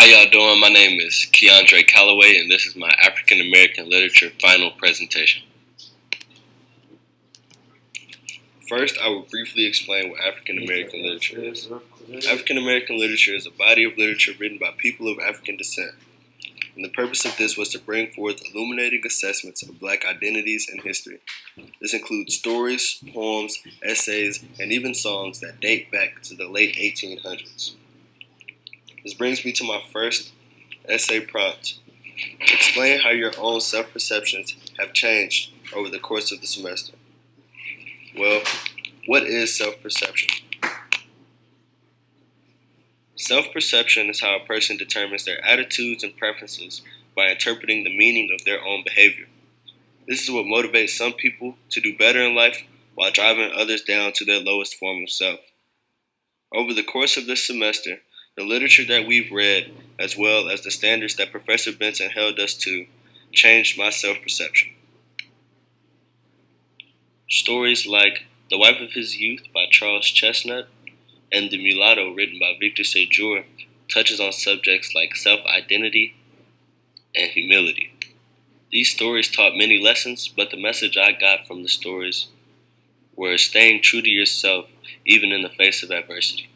How y'all doing? My name is Keondre Calloway, and this is my African American Literature final presentation. First, I will briefly explain what African American literature is. African American literature is a body of literature written by people of African descent, and the purpose of this was to bring forth illuminating assessments of Black identities and history. This includes stories, poems, essays, and even songs that date back to the late 1800s. This brings me to my first essay prompt. Explain how your own self-perceptions have changed over the course of the semester. Well, what is self-perception? Self-perception is how a person determines their attitudes and preferences by interpreting the meaning of their own behavior. This is what motivates some people to do better in life while driving others down to their lowest form of self. Over the course of this semester, the literature that we've read, as well as the standards that Professor Benson held us to, changed my self-perception. Stories like The Wife of His Youth by Charles Chestnut and The Mulatto written by Victor Sejour touches on subjects like self-identity and humility. These stories taught many lessons, but the message I got from the stories were staying true to yourself even in the face of adversity.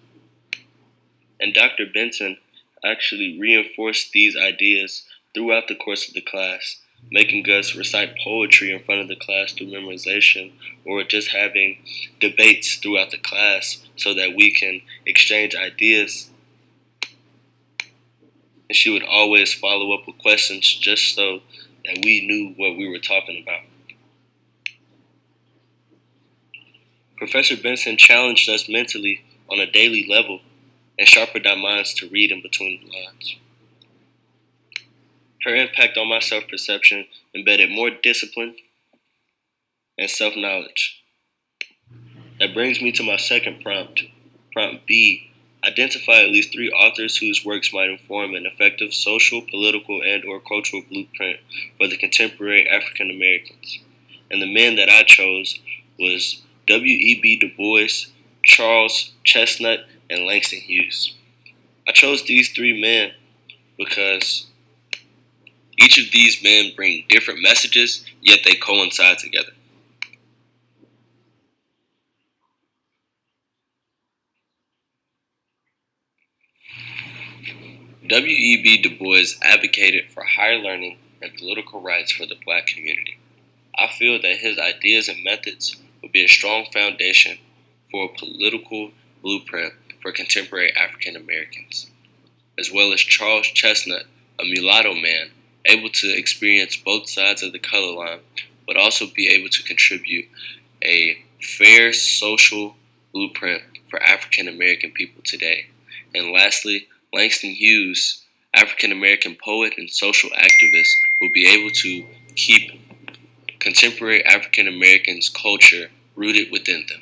And Dr. Benson actually reinforced these ideas throughout the course of the class, making us recite poetry in front of the class through memorization, or just having debates throughout the class so that we can exchange ideas. And she would always follow up with questions just so that we knew what we were talking about. Professor Benson challenged us mentally on a daily level and sharpened our minds to read in between the lines. Her impact on my self-perception embedded more discipline and self-knowledge. That brings me to my second prompt. Prompt B, identify at least 3 authors whose works might inform an effective social, political, and/or cultural blueprint for the contemporary African Americans. And the men that I chose was W.E.B. Du Bois, Charles Chestnut, and Langston Hughes. I chose these 3 men because each of these men bring different messages, yet they coincide together. W.E.B. Du Bois advocated for higher learning and political rights for the Black community. I feel that his ideas and methods would be a strong foundation for a political blueprint for contemporary African Americans, as well as Charles Chestnut, a mulatto man able to experience both sides of the color line, but also be able to contribute a fair social blueprint for African American people today. And lastly, Langston Hughes, African American poet and social activist, will be able to keep contemporary African Americans' culture rooted within them.